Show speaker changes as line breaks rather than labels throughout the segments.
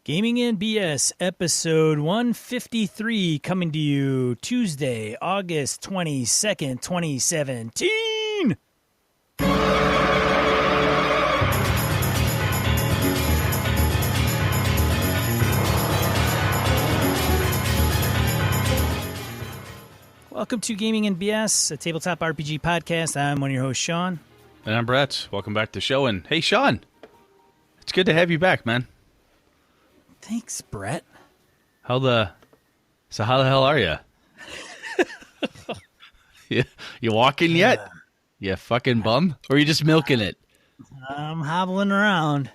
Gaming and BS, episode 153, coming to you Tuesday, August 22nd, 2017. Welcome to Gaming and BS, a tabletop RPG podcast. I'm one of your hosts, Sean.
And I'm Brett. Welcome back to the show. And hey, Sean, it's good to have you back, man.
Thanks, Brett.
So how the hell are you? You walking yet? You fucking bum? Or are you just milking it?
I'm hobbling around.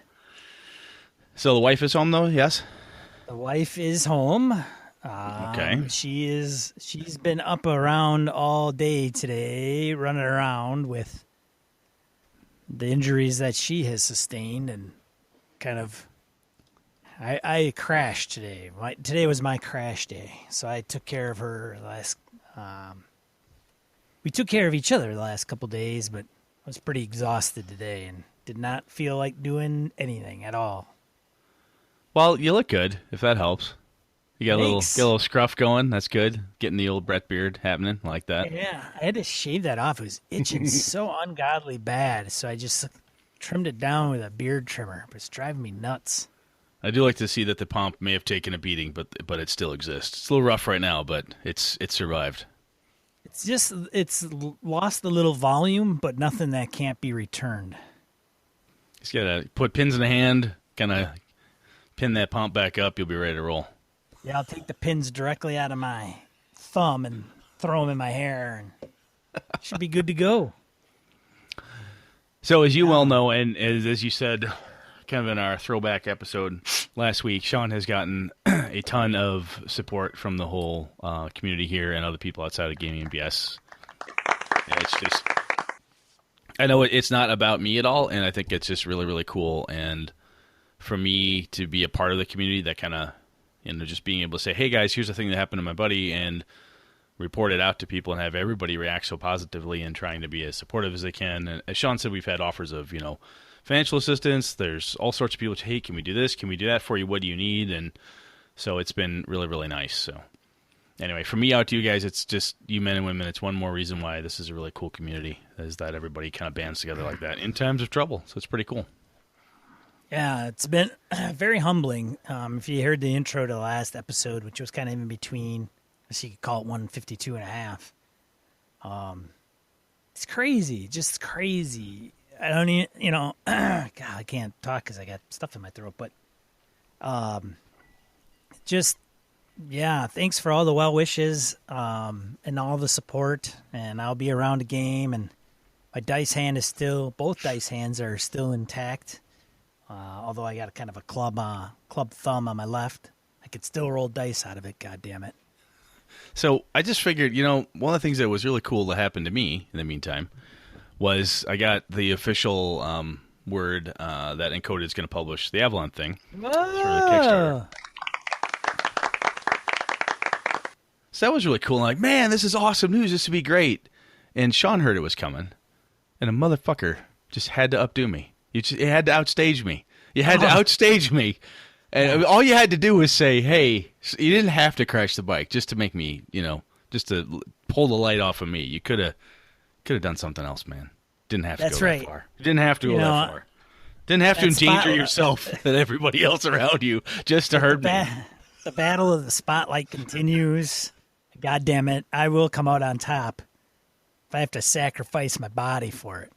So the wife is home, though, yes?
The wife is home.
Okay.
She's been up around all day today, running around with the injuries that she has sustained, and kind of... I crashed today. Today was my crash day, so I took care of her we took care of each other the last couple days, but I was pretty exhausted today and did not feel like doing anything at all.
Well, you look good, if that helps. You got
Thanks.
a little scruff going. That's good. Getting the old Brett beard happening like that.
Yeah, I had to shave that off. It was itching so ungodly bad, so I just trimmed it down with a beard trimmer. But it's driving me nuts.
I do like to see that the pomp may have taken a beating, but it still exists. It's a little rough right now, but it survived.
It's lost a little volume, but nothing that can't be returned.
Just gotta put pins in the hand, kind of pin that pomp back up. You'll be ready to roll.
Yeah, I'll take the pins directly out of my thumb and throw them in my hair, and should be good to go.
So as you well know, and as you said, kind of in our throwback episode last week, Sean has gotten a ton of support from the whole community here and other people outside of Gaming and BS. And it's just, I know it's not about me at all, and I think it's just really, really cool. And for me to be a part of the community, that kind of, just being able to say, hey guys, here's the thing that happened to my buddy, and report it out to people and have everybody react so positively and trying to be as supportive as they can. And as Sean said, we've had offers of, financial assistance. There's all sorts of people say, hey, can we do this? Can we do that for you? What do you need? And so it's been really, really nice. So anyway, from me out to you guys, it's just you men and women. It's one more reason why this is a really cool community, is that everybody kind of bands together like that in times of trouble. So it's pretty cool.
Yeah, it's been very humbling. If you heard the intro to the last episode, which was kind of in between, I guess you could call it 152 and a half. It's crazy, just crazy. I don't even, God, I can't talk because I got stuff in my throat, but thanks for all the well wishes and all the support, and I'll be around the game, and my dice hand is both dice hands are still intact, although I got kind of a club thumb on my left. I could still roll dice out of it, God damn it.
So I just figured, one of the things that was really cool that happened to me in the meantime was I got the official word that Encoded is going to publish the Avalon thing for the Kickstarter. So that was really cool. I'm like, man, this is awesome news. This would be great. And Sean heard it was coming, and a motherfucker just had to updo me. You had to outstage me. You had to outstage me. And all you had to do was say, hey, you didn't have to crash the bike just to make me, just to pull the light off of me. You could have done something else, man. Didn't have to go that far. You didn't have to go that far. Didn't have to endanger yourself and everybody else around you just to hurt me.
The battle of the spotlight continues. God damn it. I will come out on top if I have to sacrifice my body for it.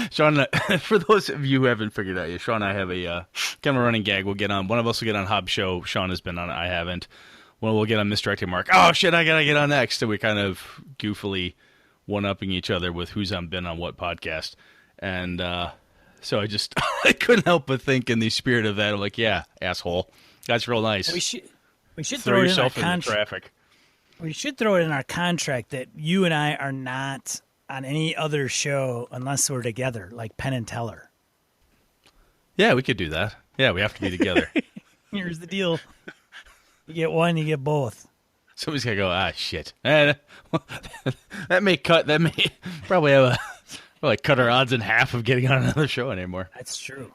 Sean, for those of you who haven't figured out yet, Sean and I have a kind of a running gag. We'll get on. One of us will get on Hobbs Show. Sean has been on it. I haven't. One will get on Misdirected Mark. Oh, shit, I got to get on next. So we kind of goofily one-upping each other with who's been on what podcast. And so I couldn't help but think in the spirit of that, I'm like, yeah, asshole. That's real nice.
We should
throw
throw it
yourself
in our
in the traffic.
We should throw it in our contract that you and I are not on any other show unless we're together, like Penn and Teller.
Yeah, we could do that. Yeah, we have to be together.
Here's the deal. You get one, you get both.
Somebody's got to go, shit. That may probably have cut our odds in half of getting on another show anymore.
That's true.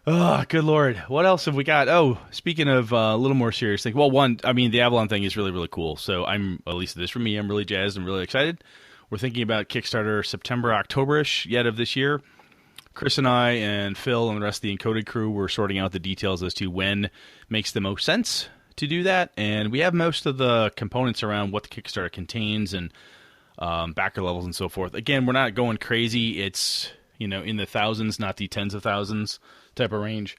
Oh, good Lord. What else have we got? Oh, speaking of a little more serious thing. Well, one, I mean, the Avalon thing is really, really cool. So I'm, at least this for me, I'm really jazzed and really excited. We're thinking about Kickstarter September, October-ish yet of this year. Chris and I and Phil and the rest of the Encoded crew were sorting out the details as to when makes the most sense to do that. And we have most of the components around what the Kickstarter contains and backer levels and so forth. Again, we're not going crazy. It's, in the thousands, not the tens of thousands type of range.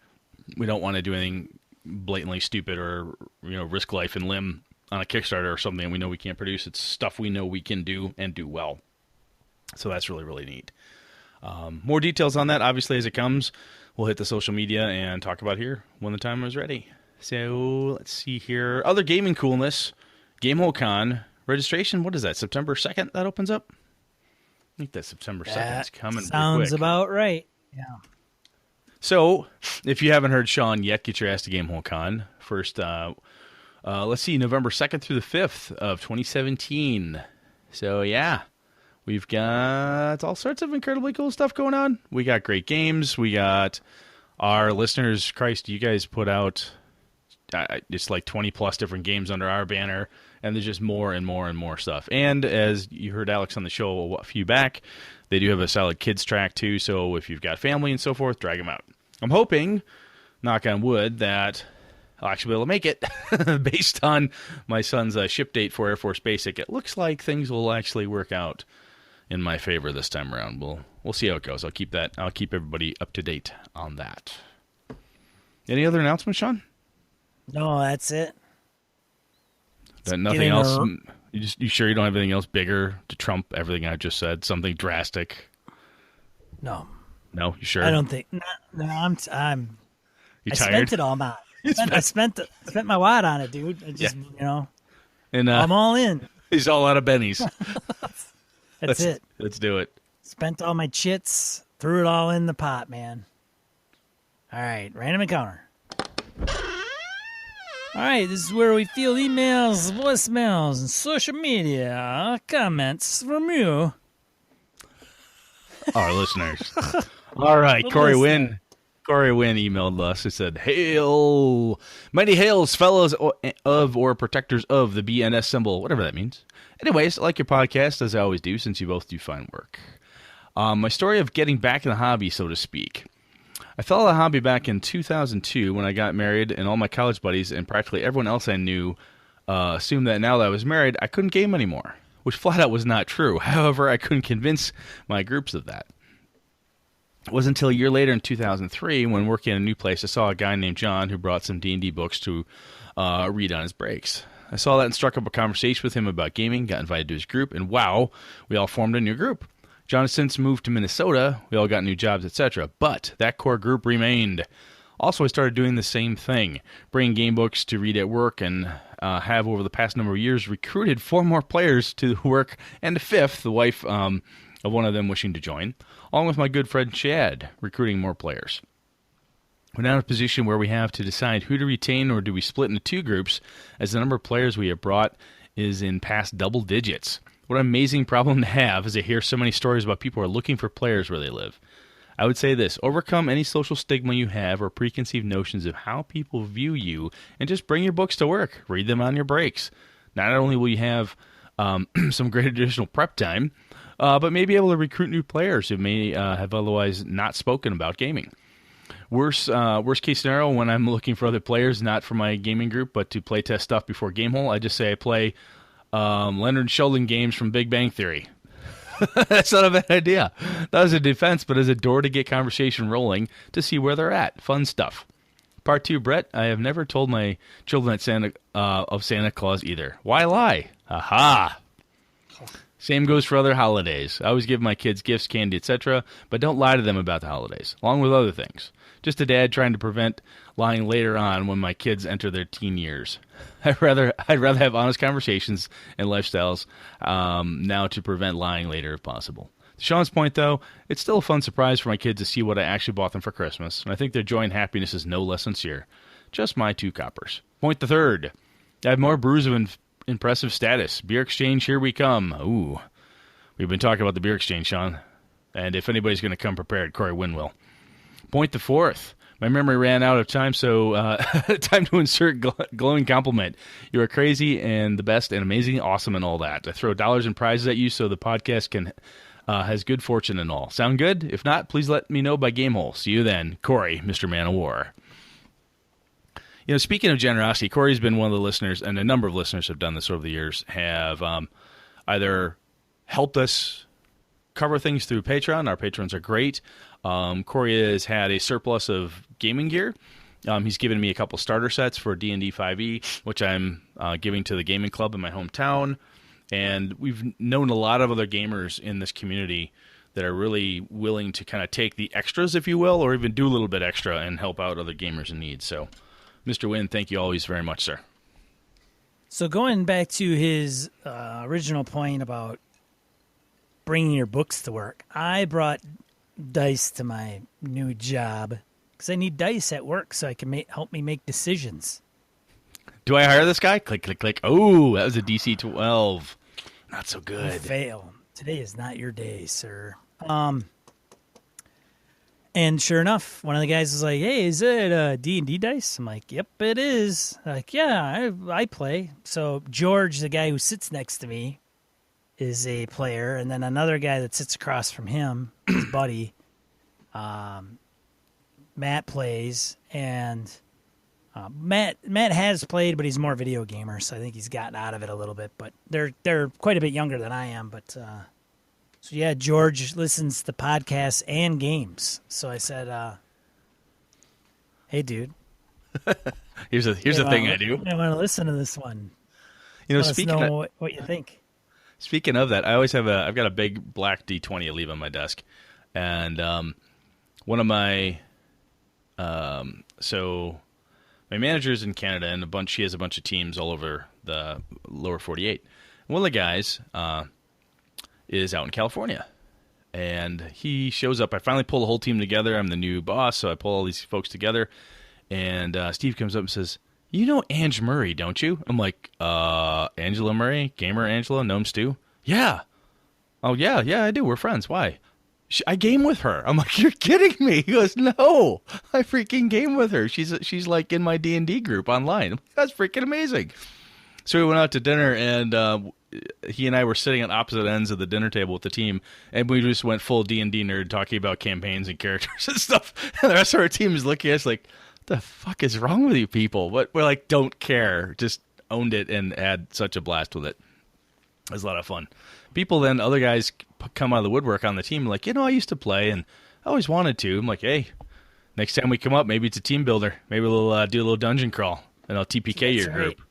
We don't want to do anything blatantly stupid or, risk life and limb on a Kickstarter or something we know we can't produce. It's stuff we know we can do and do well. So that's really, really neat. More details on that, obviously, as it comes. We'll hit the social media and talk about here when the time is ready. So let's see here. Other gaming coolness. Gamehole Con registration. What is that? September 2nd that opens up? I think that's September 2nd. It's coming pretty quick.
Sounds about right. Yeah.
So, if you haven't heard Sean yet, get your ass to Gamehole Con. First, let's see, November 2nd through the 5th of 2017. So, yeah, we've got all sorts of incredibly cool stuff going on. We got great games. We got our listeners. Christ, you guys put out, it's like 20-plus different games under our banner, and there's just more and more and more stuff. And as you heard Alex on the show a few back, they do have a solid kids track, too, so if you've got family and so forth, drag them out. I'm hoping, knock on wood, that I'll actually be able to make it based on my son's ship date for Air Force Basic. It looks like things will actually work out in my favor this time around. We'll see how it goes. I'll keep everybody up to date on that. Any other announcements, Sean?
No, that's it.
Nothing else? You sure you don't have anything else bigger to trump everything I just said? Something drastic?
No.
No, you sure?
I don't think. No, I'm.
You
I
tired?
spent it all, man. I spent my wad on it, dude. I just,
And
I'm all in.
He's all out of bennies.
That's it.
Let's do it.
Spent all my chits, threw it all in the pot, man. All right, random encounter. All right, this is where we field emails, voicemails, and social media comments from you,
our listeners. All right, Corey Wynn emailed us. He said, "Hail, mighty hails, fellows of or protectors of the BNS symbol," whatever that means. Anyways, I like your podcast, as I always do, since you both do fine work. My story of getting back in the hobby, so to speak. I fell out of the hobby back in 2002 when I got married, and all my college buddies and practically everyone else I knew assumed that now that I was married, I couldn't game anymore, which flat out was not true. However, I couldn't convince my groups of that. It wasn't until a year later in 2003, when working at a new place, I saw a guy named John who brought some D&D books to read on his breaks. I saw that and struck up a conversation with him about gaming, got invited to his group, and wow, we all formed a new group. John has since moved to Minnesota, we all got new jobs, etc., but that core group remained. Also, I started doing the same thing, bringing game books to read at work, and have over the past number of years recruited 4 more players to work, and a 5th, the wife of one of them wishing to join, along with my good friend Chad, recruiting more players. We're now in a position where we have to decide who to retain or do we split into 2 groups, as the number of players we have brought is in past double digits. What an amazing problem to have, as I hear so many stories about people who are looking for players where they live. I would say this: overcome any social stigma you have or preconceived notions of how people view you, and just bring your books to work. Read them on your breaks. Not only will you have some great additional prep time, but may be able to recruit new players who may have otherwise not spoken about gaming. Worst case scenario, when I'm looking for other players, not for my gaming group, but to play test stuff before Gamehole, I just say I play Leonard Sheldon games from Big Bang Theory. That's not a bad idea. Not as a defense, but as a door to get conversation rolling to see where they're at. Fun stuff. Part 2, Brett. I have never told my children of Santa Claus either. Why lie? Aha! Same goes for other holidays. I always give my kids gifts, candy, etc., but don't lie to them about the holidays, along with other things. Just a dad trying to prevent lying later on when my kids enter their teen years. I'd rather have honest conversations and lifestyles now to prevent lying later if possible. To Sean's point, though, it's still a fun surprise for my kids to see what I actually bought them for Christmas, and I think their joy and happiness is no less sincere. Just my 2 coppers. Point the third. I have more brews of impressive status. Beer exchange, here we come. Ooh. We've been talking about the beer exchange, Sean. And if anybody's going to come prepared, Corey Wynn will. Point the fourth. My memory ran out of time, so time to insert glowing compliment. You are crazy and the best and amazing, awesome, and all that. I throw dollars and prizes at you so the podcast can has good fortune and all. Sound good? If not, please let me know by Gamehole. See you then. Corey, Mr. Man of War. Speaking of generosity, Corey's been one of the listeners, and a number of listeners have done this over the years, have either helped us cover things through Patreon. Our patrons are great. Corey has had a surplus of gaming gear. He's given me a couple starter sets for D&D 5e, which I'm giving to the gaming club in my hometown. And we've known a lot of other gamers in this community that are really willing to kind of take the extras, if you will, or even do a little bit extra and help out other gamers in need. So, Mr. Wynn, thank you always very much, sir.
So going back to his original point about bringing your books to work, I brought dice to my new job because I need dice at work so I can help me make decisions.
Do I hire this guy? Click, click, click. Oh, that was a DC 12. Not so good.
You fail. Today is not your day, sir. And sure enough, one of the guys was like, "Hey, is it D&D dice?" I'm like, "Yep, it is." Like, yeah, I play. So George, the guy who sits next to me, is a player, and then another guy that sits across from him, his buddy, Matt plays, and Matt has played, but he's more video gamer, so I think he's gotten out of it a little bit. But they're quite a bit younger than I am, but. So, yeah, George listens to podcasts and games. So I said, hey, dude.
here's the thing I do.
I want to listen to this one.
Speaking
of what you think.
Speaking of that, I always I've she got a big black D20 I leave on my desk. And one of my so my manager's in Canada, and she has a bunch of teams all over the lower 48. One of the guys is out in California, and he shows up. I finally pull the whole team together. I'm the new boss, so I pull all these folks together, and Steve comes up and says, "You know Ange Murray, don't you?" I'm like, Angela Murray? Gamer Angela? Gnome Stew? Yeah. Oh, yeah, I do. We're friends. Why? I game with her. I'm like, you're kidding me. He goes, no, I freaking game with her. She's like in my D&D group online. I'm like, that's freaking amazing. So we went out to dinner, and he and I were sitting at opposite ends of the dinner table with the team, and we just went full D&D nerd talking about campaigns and characters and stuff. And the rest of our team is looking at us like, what the fuck is wrong with you people? But we're like, don't care. Just owned it and had such a blast with it. It was a lot of fun. People then, other guys come out of the woodwork on the team like, I used to play and I always wanted to. I'm like, hey, next time we come up, maybe it's a team builder. Maybe we'll do a little dungeon crawl, and I'll TPK your group.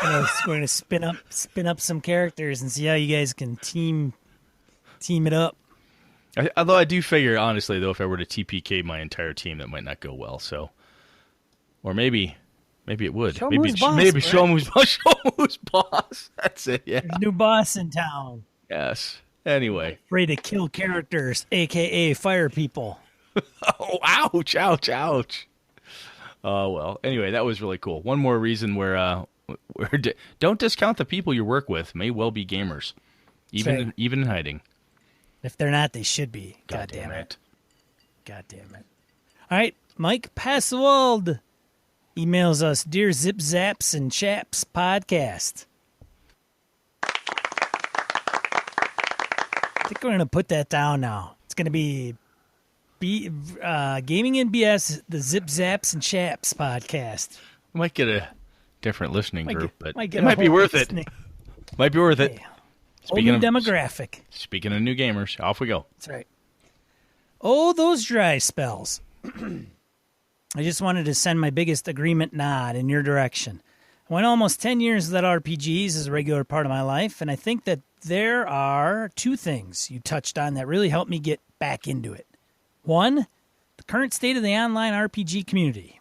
We're going to spin up some characters and see how you guys can team it up.
Although I do figure, honestly, though, if I were to TPK my entire team, that might not go well. So, or maybe it would.
Show
maybe show him who's boss. That's it. Yeah.
There's a new boss in town.
Yes. Anyway,
ready to kill characters, aka fire people.
Oh, ouch! Oh well. Anyway, that was really cool. One more reason where don't discount the people you work with. May well be gamers, even in hiding.
If they're not, they should be. God damn it. All right, Mike Passwald emails us, Dear Zip Zaps and Chaps Podcast. I think we're going to put that down now. It's going to be Gaming and BS, the Zip Zaps and Chaps Podcast.
We might get a different listening group, but it might be worth it. Might be worth it.
Speaking of demographic.
Speaking of new gamers, off we go.
That's right. Oh, those dry spells. I just wanted to send my biggest agreement nod in your direction. I went almost 10 years without RPGs as a regular part of my life, and I think that there are two things you touched on that really helped me get back into it. One, the current state of the online RPG community.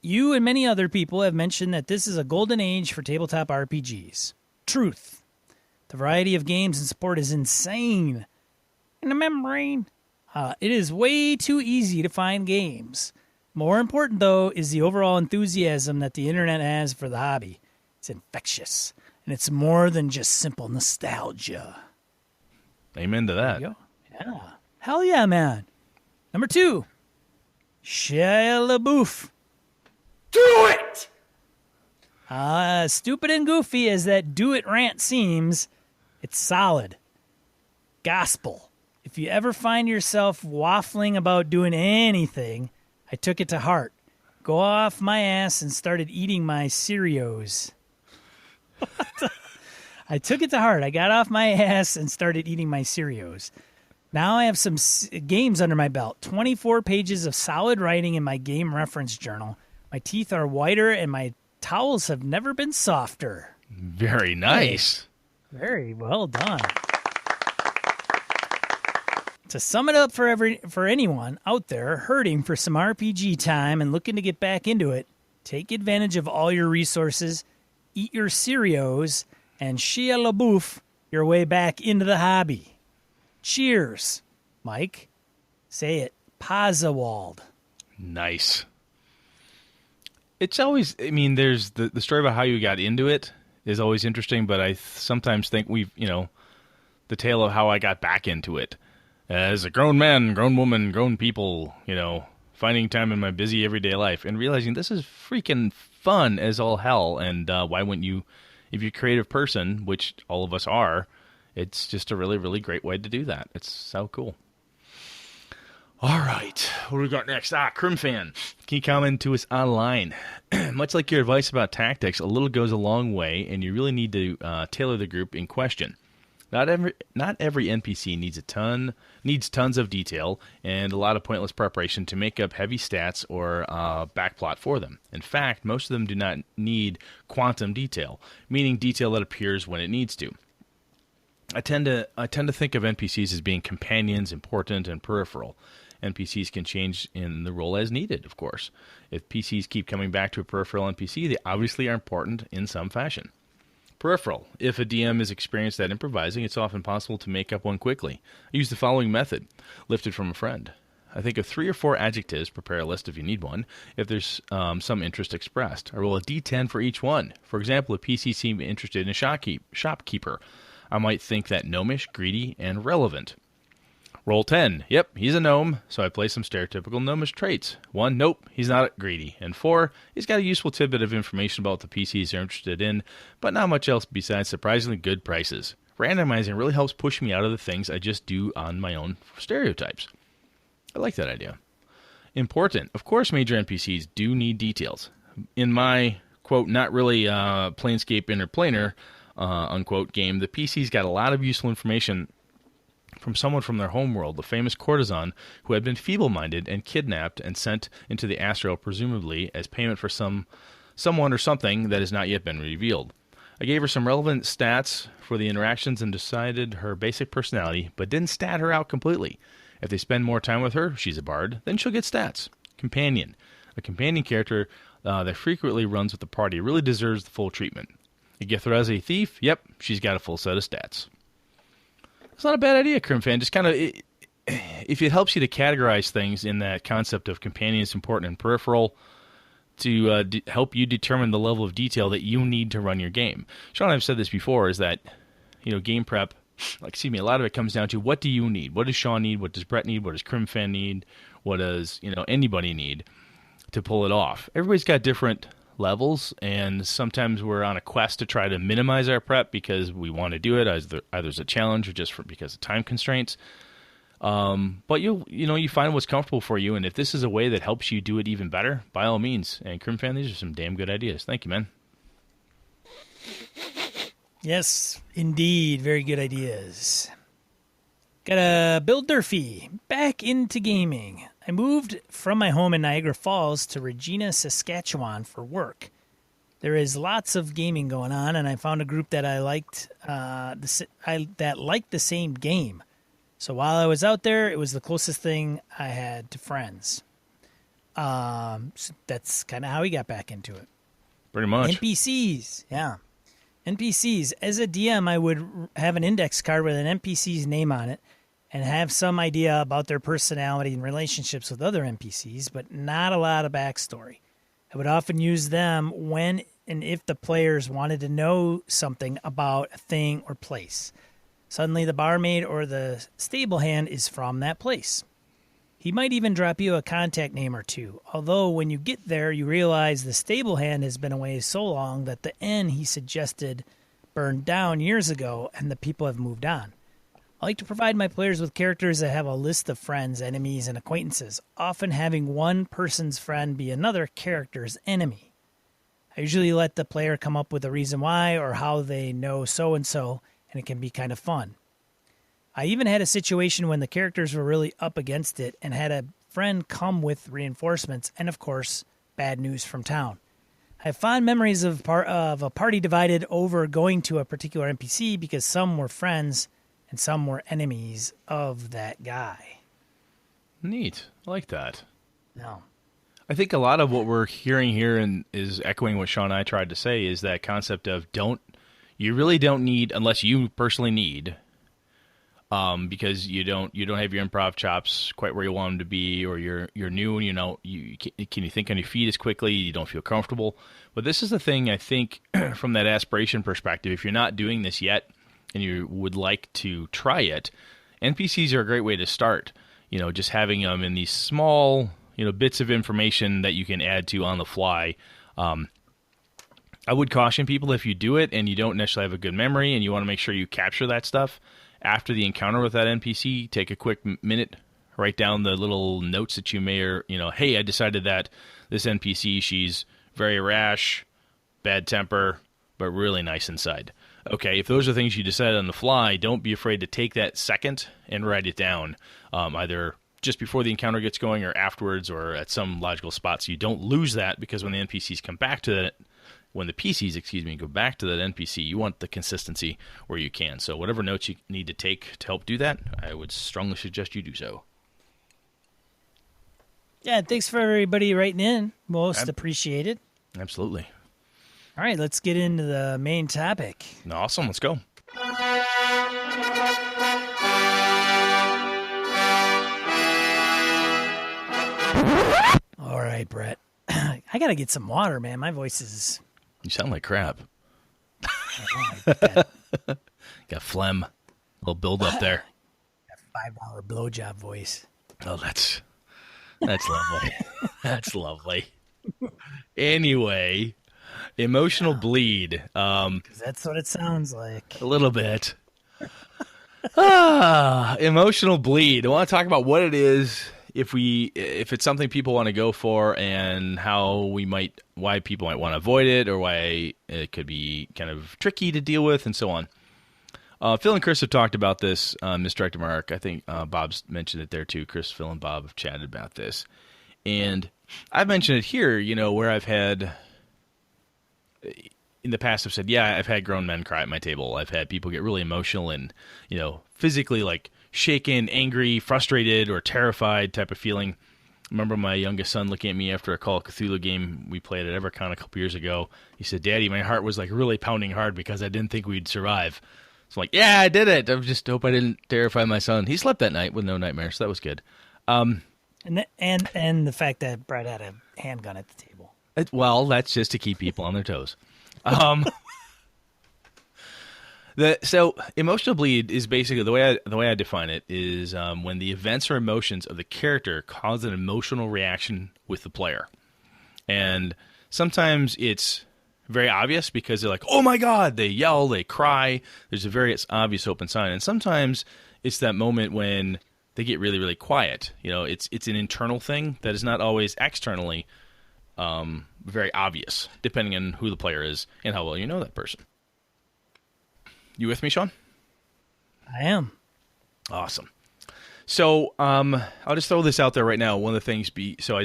You and many other people have mentioned that this is a golden age for tabletop RPGs. Truth. The variety of games and support is insane. In the membrane. It is way too easy to find games. More important, though, is the overall enthusiasm that the internet has for the hobby. It's infectious, and it's more than just simple nostalgia.
Amen to that.
There you go. Yeah. Hell yeah, man. Number two, Shia LaBeouf.
Do it!
Stupid and goofy as that do it rant seems, it's solid. Gospel. If you ever find yourself waffling about doing anything, I took it to heart. Go off my ass and started eating my Cheerios. I took it to heart. I got off my ass and started eating my Cheerios. Now I have some games under my belt. 24 pages of solid writing in my game reference journal. My teeth are whiter and my towels have never been softer.
Very nice.
Very well done. To sum it up for anyone out there hurting for some RPG time and looking to get back into it, take advantage of all your resources, eat your Cheerios, and Shia LaBeouf your way back into the hobby. Cheers, Mike. Say it. Pazawald.
Nice. It's always, I mean, there's the story about how you got into it is always interesting, but I sometimes think the tale of how I got back into it. As a grown man, grown woman, grown people, finding time in my busy everyday life and realizing this is freaking fun as all hell. And why wouldn't you, if you're a creative person, which all of us are, it's just a really, really great way to do that. It's so cool. All right, what do we got next? Crimfan, can you comment to us online? Much like your advice about tactics, a little goes a long way, and you really need to tailor the group in question. Not every NPC needs tons of detail and a lot of pointless preparation to make up heavy stats or backplot for them. In fact, most of them do not need quantum detail, meaning detail that appears when it needs to. I tend to think of NPCs as being companions, important, and peripheral. NPCs can change in the role as needed, of course. If PCs keep coming back to a peripheral NPC, they obviously are important in some fashion. Peripheral. If a DM is experienced at improvising, it's often possible to make up one quickly. I use the following method, lifted from a friend. I think of 3 or 4 adjectives, prepare a list if you need one, if there's some interest expressed. I roll a d10 for each one. For example, if PC seemed interested in a shopkeeper, I might think that gnomish, greedy, and relevant. Roll 10. Yep, he's a gnome, so I play some stereotypical gnomish traits. 1, nope, he's not greedy. And 4, he's got a useful tidbit of information about the PCs they're interested in, but not much else besides surprisingly good prices. Randomizing really helps push me out of the things I just do on my own stereotypes. I like that idea. Important. Of course, major NPCs do need details. In my, quote, not really Planescape Interplanar, unquote, game, the PCs got a lot of useful information from someone from their homeworld, the famous courtesan who had been feeble-minded and kidnapped and sent into the astral, presumably as payment for someone or something that has not yet been revealed. I gave her some relevant stats for the interactions and decided her basic personality, but didn't stat her out completely. If they spend more time with her, she's a bard, then she'll get stats. Companion. A companion character that frequently runs with the party really deserves the full treatment. You get her as a thief, yep, she's got a full set of stats. It's not a bad idea, Crimfan. Just kind of, if it helps you to categorize things in that concept of companions, important, and peripheral, to help you determine the level of detail that you need to run your game. Sean and I've said this before, is that, game prep, a lot of it comes down to what do you need? What does Sean need? What does Brett need? What does Crimfan need? What does, anybody need to pull it off? Everybody's got different levels, and sometimes we're on a quest to try to minimize our prep because we want to do it either as a challenge or just because of time constraints. But you find what's comfortable for you, and if this is a way that helps you do it even better, by all means. And Crimfan, these are some damn good ideas. Thank you, man.
Yes, indeed. Very good ideas. Got a Bill Durfee back into gaming. I moved from my home in Niagara Falls to Regina, Saskatchewan for work. There is lots of gaming going on, and I found a group that I liked that liked the same game. So while I was out there, it was the closest thing I had to friends. So that's kind of how we got back into it.
Pretty much.
NPCs, yeah. NPCs. As a DM, I would have an index card with an NPC's name on it and have some idea about their personality and relationships with other NPCs, but not a lot of backstory. I would often use them when and if the players wanted to know something about a thing or place. Suddenly the barmaid or the stable hand is from that place. He might even drop you a contact name or two, although when you get there, you realize the stable hand has been away so long that the inn he suggested burned down years ago and the people have moved on. I like to provide my players with characters that have a list of friends, enemies, and acquaintances, often having one person's friend be another character's enemy. I usually let the player come up with a reason why or how they know so-and-so, and it can be kind of fun. I even had a situation when the characters were really up against it and had a friend come with reinforcements and, of course, bad news from town. I have fond memories of a party divided over going to a particular NPC because some were friends and some were enemies of that guy.
Neat. I like that.
No.
I think a lot of what we're hearing here and is echoing what Sean and I tried to say is that concept of you really don't need, unless you personally need, because you don't have your improv chops quite where you want them to be, or you're new and can you think on your feet as quickly, you don't feel comfortable. But this is the thing, I think, from that aspiration perspective, if you're not doing this yet and you would like to try it, NPCs are a great way to start. Just having them in these small, bits of information that you can add to on the fly. I would caution people, if you do it and you don't necessarily have a good memory and you want to make sure you capture that stuff after the encounter with that NPC, take a quick minute, write down the little notes that you may, or, hey, I decided that this NPC, she's very rash, bad temper, but really nice inside. Okay, if those are things you decide on the fly, don't be afraid to take that second and write it down, either just before the encounter gets going or afterwards or at some logical spot, so you don't lose that, because when the NPCs come back to that, when the PCs, go back to that NPC, you want the consistency where you can. So whatever notes you need to take to help do that, I would strongly suggest you do so.
Yeah, thanks for everybody writing in. Most appreciated.
Absolutely.
All right, let's get into the main topic.
Awesome, let's go.
All right, Brett. I got to get some water, man. My voice is...
You sound like crap. Got phlegm. A little build up there.
$5 blowjob voice.
Oh, that's lovely. That's lovely. Anyway, emotional bleed.
'Cause that's what it sounds like.
A little bit. Emotional bleed. I want to talk about what it is, if it's something people want to go for, and why people might want to avoid it, or why it could be kind of tricky to deal with, and so on. Phil and Chris have talked about this. Misdirected Mark, I think Bob's mentioned it there too. Chris, Phil, and Bob have chatted about this, and I've mentioned it here. Where I've had in the past, I've said, yeah, I've had grown men cry at my table. I've had people get really emotional and physically like shaken, angry, frustrated, or terrified type of feeling. I remember my youngest son looking at me after a Call of Cthulhu game we played at EverCon a couple years ago. He said, "Daddy, my heart was like really pounding hard because I didn't think we'd survive." So I'm like, yeah, I did it. I just hope I didn't terrify my son. He slept that night with no nightmares, so that was good. And
the fact that Brett had a handgun at the table.
Well, that's just to keep people on their toes. So emotional bleed is basically the way I define it is when the events or emotions of the character cause an emotional reaction with the player, and sometimes it's very obvious because they're like, "Oh my God!" They yell, they cry. There's a very obvious open sign, and sometimes it's that moment when they get really, really quiet. It's an internal thing that is not always externally very obvious, depending on who the player is and how well you know that person. You with me, Sean?
I am.
Awesome. So I'll just throw this out there right now. One of the things, so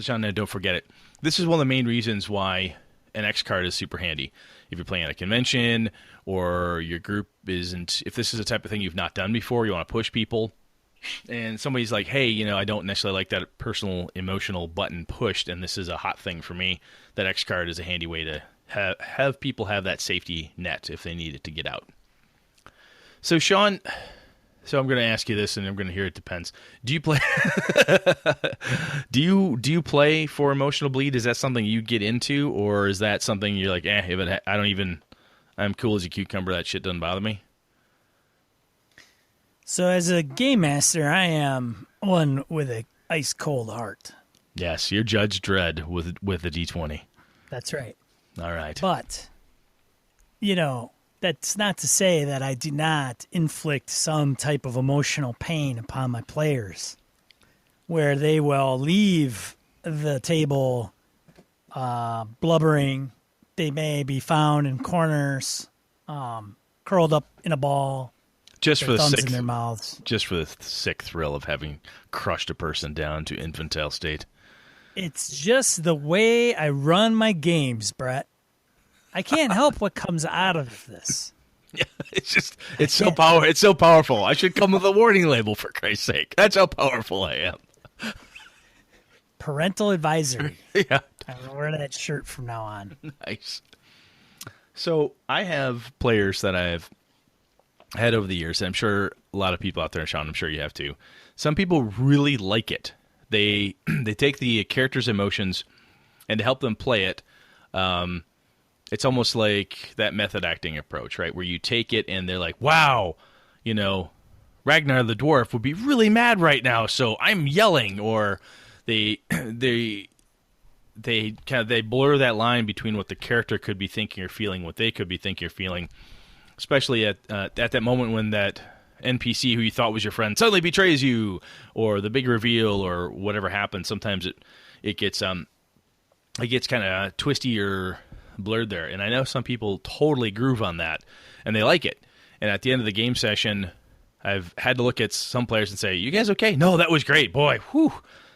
Sean and I don't forget it. This is one of the main reasons why an X card is super handy. If you're playing at a convention or your group isn't, if this is the type of thing you've not done before, you want to push people, and somebody's like, hey, I don't necessarily like that personal emotional button pushed, and this is a hot thing for me, that X card is a handy way to have people have that safety net if they need it to get out. So, Sean, I'm going to ask you this, and I'm going to hear it depends. Do you play? do you play for emotional bleed? Is that something you get into, or is that something you're like, I'm cool as a cucumber. That shit doesn't bother me.
So as a game master, I am one with a ice cold heart.
Yes, you're Judge Dredd with a D20.
That's right.
All right.
But, that's not to say that I do not inflict some type of emotional pain upon my players, where they will leave the table blubbering. They may be found in corners, curled up in a ball,
just
their
for the
thumbs
sick,
in their mouths.
just for the sick thrill of having crushed a person down to infantile state.
It's just the way I run my games, Brett. I can't help what comes out of this.
Yeah, it's so powerful. I should come with a warning label, for Christ's sake. That's how powerful I am.
Parental advisory.
Yeah.
I'm going to wear that shirt from now on.
Nice. So I have players that I've had over the years, and I'm sure a lot of people out there, Sean, I'm sure you have too. Some people really like it. They take the character's emotions and to help them play it, it's almost like that method acting approach, right? Where you take it and they're like, wow, Ragnar the dwarf would be really mad right now, so I'm yelling. Or they blur that line between what the character could be thinking or feeling, what they could be thinking or feeling, especially at that moment when that NPC who you thought was your friend suddenly betrays you, or the big reveal, or whatever happens. Sometimes it gets kind of twisty or blurred there, and I know some people totally groove on that and they like it. And at the end of the game session, I've had to look at some players and say, "You guys okay?" "No, that was great, boy. Whew,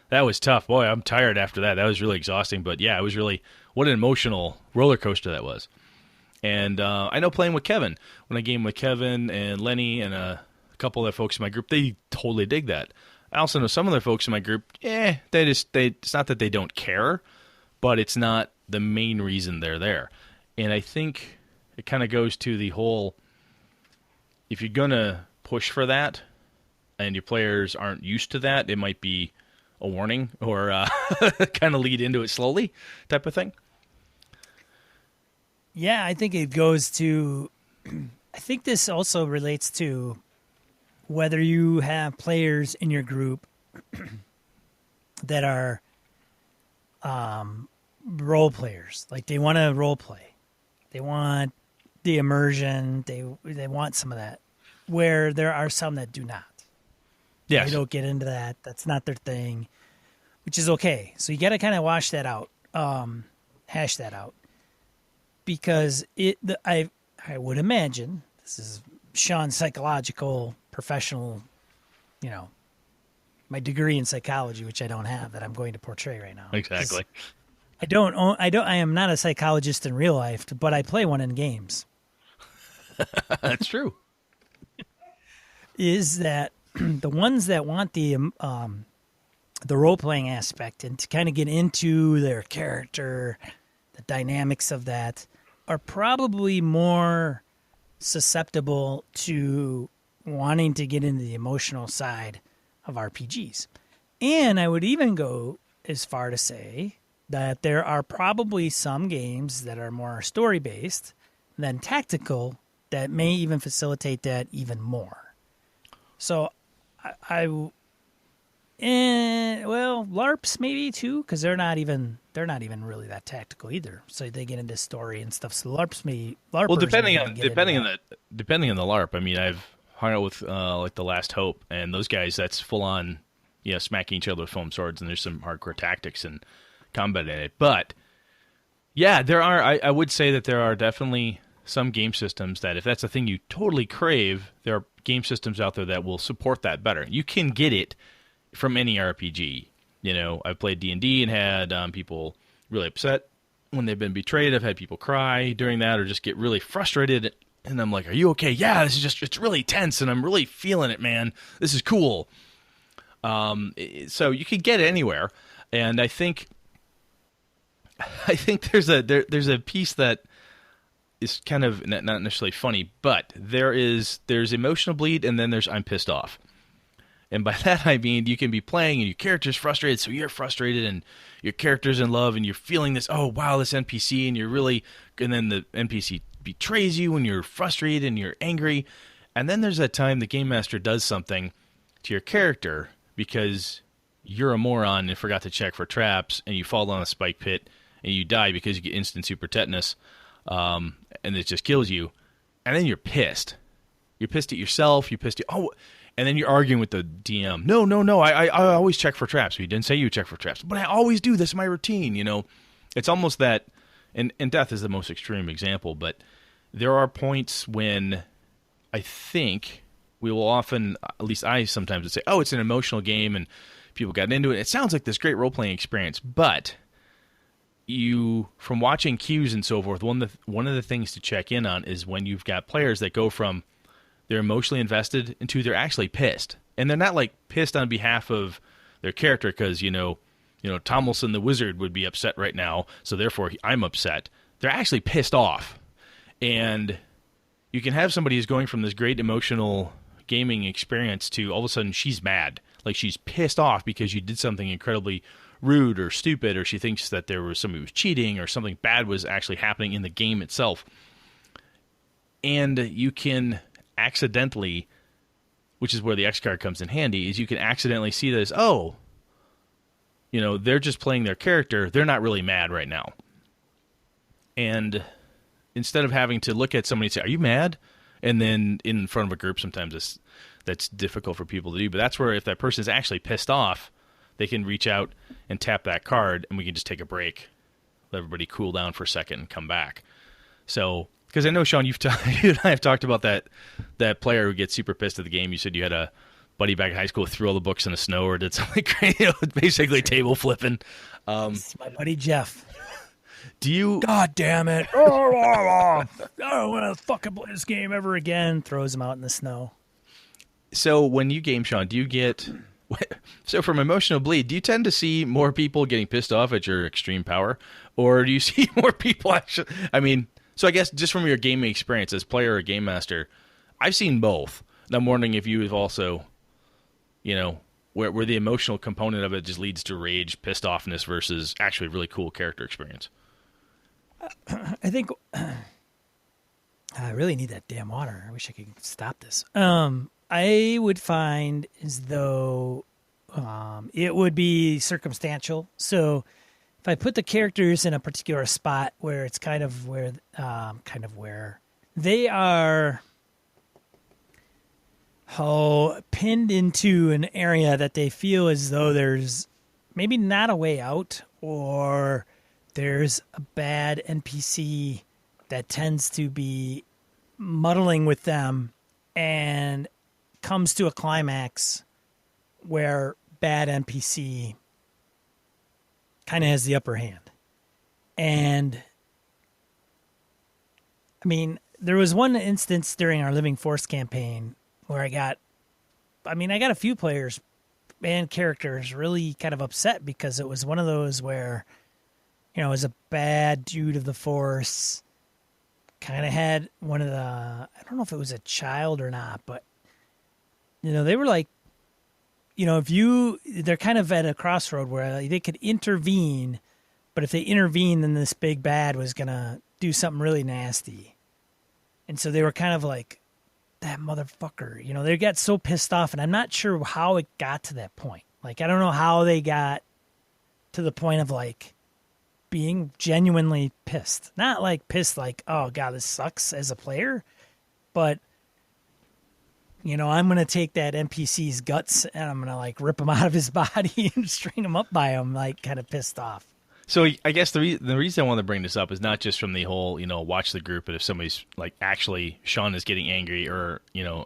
that was tough, boy. I'm tired after that. That was really exhausting." But yeah, it was really, what an emotional roller coaster that was. And I know playing with Kevin, when I game with Kevin and Lenny and a couple of folks in my group, they totally dig that. I also know some of the folks in my group, it's not that they don't care, but it's not the main reason they're there. And I think it kind of goes to the whole, if you're going to push for that and your players aren't used to that, it might be a warning or kind of lead into it slowly type of thing.
Yeah, I think it goes to, I think this also relates to whether you have players in your group that are role players. Like, they want to role play. They want the immersion. They want some of that. Where there are some that do not.
Yes.
They don't get into that. That's not their thing, which is okay. So you got to kind of wash that out, hash that out. Because I would imagine, this is Sean's psychological professional, my degree in psychology, which I don't have, that I'm going to portray right now.
Exactly.
I am not a psychologist in real life, but I play one in games.
That's true.
Is that the ones that want the role-playing aspect and to kind of get into their character, the dynamics of that, are probably more susceptible to wanting to get into the emotional side of RPGs. And I would even go as far to say that there are probably some games that are more story-based than tactical that may even facilitate that even more. So LARPs maybe too, because they're not even really that tactical either. So they get into story and stuff. So LARPers
well, depending on the LARP. I mean, I've hung out with like the Last Hope, and those guys, that's full on, smacking each other with foam swords, and there's some hardcore tactics and combat in it. But yeah, there are. I would say that there are definitely some game systems that, if that's a thing you totally crave, there are game systems out there that will support that better. You can get it from any RPG. I've played D&D and had people really upset when they've been betrayed. I've had people cry during that or just get really frustrated. And I'm like, "Are you okay?" "Yeah, it's really tense and I'm really feeling it, man. This is cool." So you can get it anywhere. And I think there's a piece that is kind of not necessarily funny, but there's emotional bleed, and then there's I'm pissed off. And by that I mean you can be playing and your character's frustrated, so you're frustrated, and your character's in love, and you're feeling this, oh wow, this NPC, and then the NPC betrays you, and you're frustrated and you're angry, And then there's that time the game master does something to your character because you're a moron and forgot to check for traps, and you fall down a spike pit, and you die because you get instant super tetanus, and it just kills you. And then you're pissed. You're pissed at yourself. You're pissed at, and then you're arguing with the DM. No, I always check for traps. You didn't say you check for traps. But I always do. This is my routine, It's almost that, and death is the most extreme example, but there are points when I think we will often, at least I sometimes would say, it's an emotional game and people got into it. It sounds like this great role-playing experience, but from watching cues and so forth, one of the things to check in on is when you've got players that go from they're emotionally invested into they're actually pissed. And they're not like pissed on behalf of their character because, Tomlinson the wizard would be upset right now, so therefore I'm upset. They're actually pissed off. And you can have somebody who's going from this great emotional gaming experience to all of a sudden she's mad. Like she's pissed off because you did something incredibly rude or stupid, or she thinks that there was somebody who was cheating or something bad was actually happening in the game itself. And you can accidentally, which is where the X card comes in handy, is you can accidentally see this, they're just playing their character. They're not really mad right now. And instead of having to look at somebody and say, are you mad? And then in front of a group, sometimes that's difficult for people to do. But that's where if that person is actually pissed off, they can reach out and tap that card, and we can just take a break, let everybody cool down for a second and come back. So, because I know, Sean, you and I have talked about that player who gets super pissed at the game. You said you had a buddy back in high school who threw all the books in the snow or did something crazy, basically table flipping.
It's my buddy Jeff.
Do you?
God damn it! I don't want to fucking play this game ever again. Throws him out in the snow.
So when you game, Sean, do you get? So from emotional bleed, do you tend to see more people getting pissed off at your extreme power, or do you see more people actually? I mean, so I guess just from your gaming experience as player or game master, I've seen both. And I'm wondering if you have also, where the emotional component of it just leads to rage, pissed offness versus actually a really cool character experience.
I think I really need that damn water. I wish I could stop this. I would find as though it would be circumstantial. So if I put the characters in a particular spot where it's kind of where they are pinned into an area that they feel as though there's maybe not a way out, or there's a bad NPC that tends to be muddling with them and comes to a climax where bad NPC kind of has the upper hand. And I mean, there was one instance during our Living Force campaign where I got a few players and characters really kind of upset because it was one of those where, it was a bad dude of the Force, kind of had one of the, I don't know if it was a child or not, but they were like, they're kind of at a crossroad where they could intervene, but if they intervene, then this big bad was going to do something really nasty. And so they were kind of like, that motherfucker, they got so pissed off, and I'm not sure how it got to that point. Like, I don't know how they got to the point of like being genuinely pissed. Not like pissed like, oh God, this sucks as a player, but I'm going to take that NPC's guts and I'm going to like rip him out of his body and string him up by him, like kind of pissed off.
So I guess the reason I want to bring this up is not just from the whole, watch the group, but if somebody's like actually Sean is getting angry, or,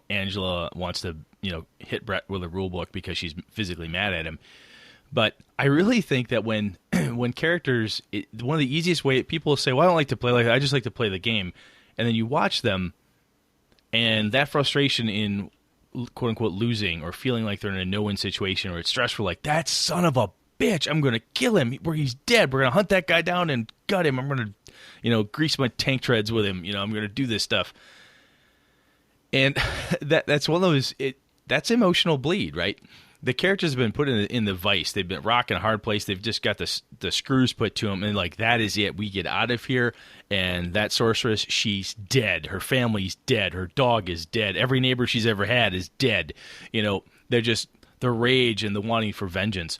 Angela wants to, hit Brett with a rule book because she's physically mad at him. But I really think that when characters, one of the easiest way people say, well, I don't like to play like that. I just like to play the game. And then you watch them, and that frustration in quote unquote losing or feeling like they're in a no-win situation, or it's stressful, like that son of a bitch, I'm going to kill him where he's dead. We're going to hunt that guy down and gut him. I'm going to, grease my tank treads with him. I'm going to do this stuff. And that's one of those, that's emotional bleed, right? the characters have been put in the vice. They've been rocking a hard place. They've just got the screws put to them, and like that is it. We get out of here, and that sorceress, she's dead. Her family's dead. Her dog is dead. Every neighbor she's ever had is dead. They're just the rage and the wanting for vengeance.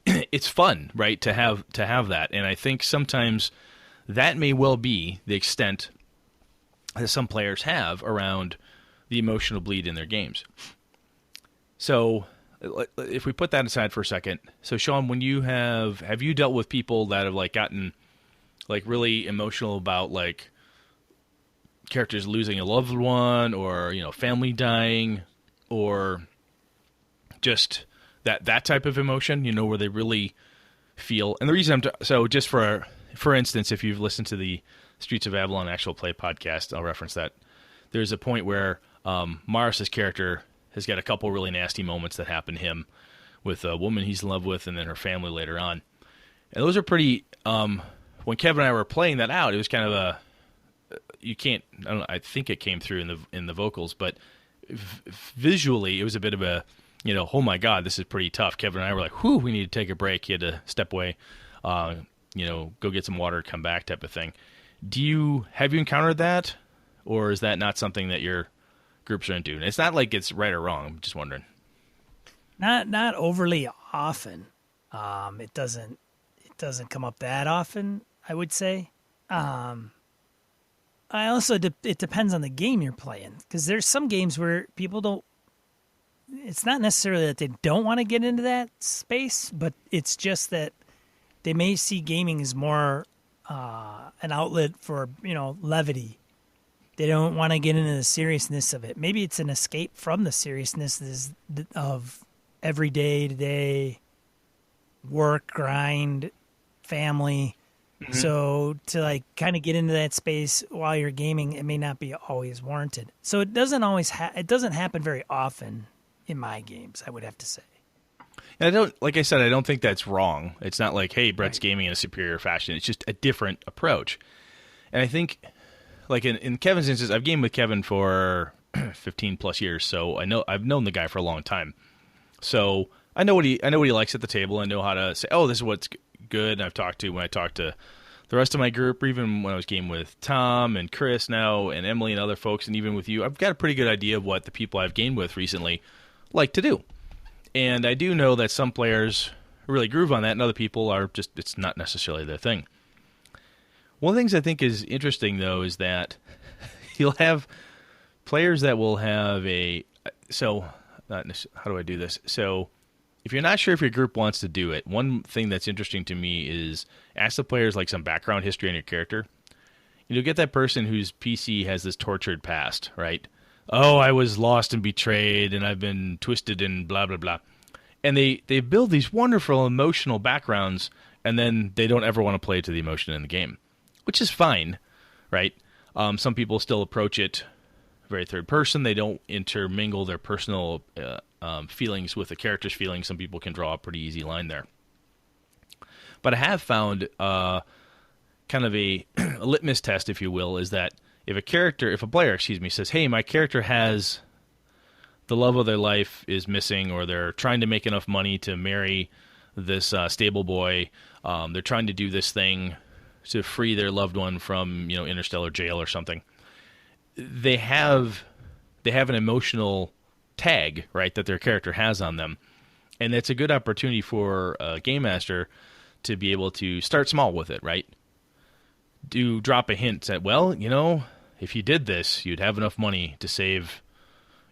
It's fun, right, to have that, and I think sometimes that may well be the extent that some players have around the emotional bleed in their games. So if we put that aside for a second, so Sean, when you have you dealt with people that have like gotten like really emotional about like characters losing a loved one, or family dying, or just that type of emotion, where they really feel? And the reason so just for instance, if you've listened to the Streets of Avalon actual play podcast, I'll reference that. There's a point where Morris's character has got a couple really nasty moments that happen to him with a woman he's in love with, and then her family later on. And those are pretty. When Kevin and I were playing that out, it was kind of I think it came through in the vocals, but visually it was a bit of a, oh my God, this is pretty tough. Kevin and I were like, whew, we need to take a break. He had to step away, go get some water, come back, type of thing. Have you encountered that, or is that not something that your groups are into? And it's not like it's right or wrong. I'm just wondering.
Not overly often. It doesn't come up that often, I would say. I also it depends on the game you're playing, because there's some games where people don't. It's not necessarily that they don't want to get into that space, but it's just that they may see gaming as more an outlet for levity. They don't want to get into the seriousness of it. Maybe it's an escape from the seriousness of everyday today work, grind, family. Mm-hmm. So to like kind of get into that space while you're gaming, it may not be always warranted. So it doesn't always it doesn't happen very often in my games, I would have to say.
And like I said, I don't think that's wrong. It's not like, hey, Brett's gaming in a superior fashion. It's just a different approach. And I think, like in Kevin's instance, I've gamed with Kevin for 15 plus years, so I've known the guy for a long time. So I know what he likes at the table. I know how to say, oh, this is what's good. And when I talk to the rest of my group, or even when I was gaming with Tom and Chris now and Emily and other folks, and even with you, I've got a pretty good idea of what the people I've gamed with recently like to do. And I do know that some players really groove on that, and other people are just, it's not necessarily their thing. One of the things I think is interesting, though, is that you'll have players that will have how do I do this? So if you're not sure if your group wants to do it, one thing that's interesting to me is ask the players like some background history on your character. You'll get that person whose PC has this tortured past, right? Oh, I was lost and betrayed, and I've been twisted and blah, blah, blah. And they build these wonderful emotional backgrounds, and then they don't ever want to play to the emotion in the game, which is fine, right? Some people still approach it very third person. They don't intermingle their personal feelings with the character's feelings. Some people can draw a pretty easy line there. But I have found kind of a litmus test, if you will, is that if a player says, hey, my character has the love of their life is missing, or they're trying to make enough money to marry this stable boy, they're trying to do this thing to free their loved one from interstellar jail or something, they have an emotional tag, right, that their character has on them. And it's a good opportunity for a game master to be able to start small with it, right? Do drop a hint that, well, if you did this, you'd have enough money to save,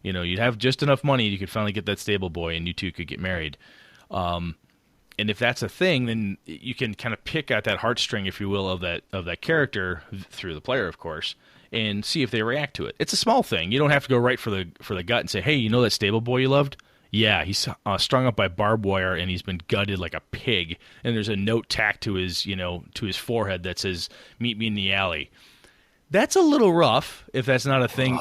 you'd have just enough money, you could finally get that stable boy and you two could get married. And if that's a thing, then you can kind of pick at that heartstring, if you will, of that character through the player, of course, and see if they react to it. It's a small thing. You don't have to go right for the gut and say, hey, that stable boy you loved? Yeah, he's strung up by barbed wire and he's been gutted like a pig. And there's a note tacked to his forehead that says, "Meet me in the alley." That's a little rough if that's not a thing.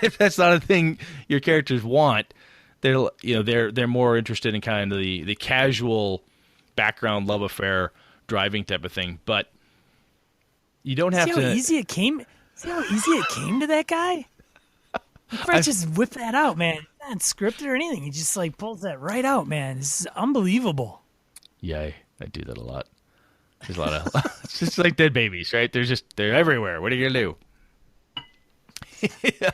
If that's not a thing your characters want, they're more interested in kind of the casual background love affair driving type of thing. But you don't have to.
See how easy it came to that guy? Fred just whipped that out, man. Not scripted or anything. He just like pulls that right out, man. This is unbelievable.
Yeah, I do that a lot. There's a lot of it's just like dead babies, right? They're everywhere. What are you gonna do? Yeah.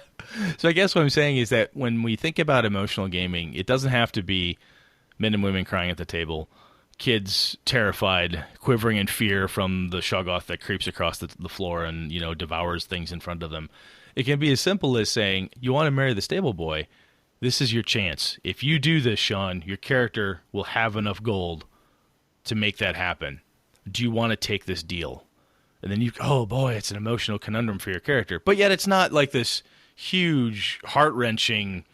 So I guess what I'm saying is that when we think about emotional gaming, it doesn't have to be men and women crying at the table, kids terrified, quivering in fear from the shoggoth that creeps across the floor and devours things in front of them. It can be as simple as saying, "You want to marry the stable boy? This is your chance. If you do this, Sean, your character will have enough gold to make that happen. Do you want to take this deal?" And then oh boy, it's an emotional conundrum for your character. But yet it's not like this huge, heart-wrenching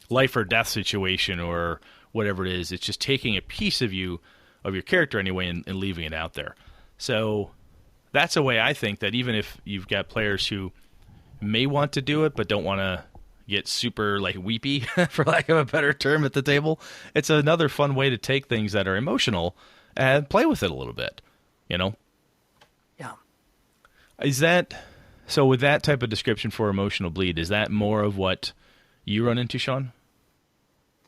life or death situation or whatever it is. It's just taking a piece of you, of your character anyway, and leaving it out there. So that's a way I think that even if you've got players who may want to do it but don't want to get super like weepy, for lack of a better term, at the table, it's another fun way to take things that are emotional and play with it a little bit,
Yeah.
Is that so? With that type of description for emotional bleed, is that more of what you run into, Sean?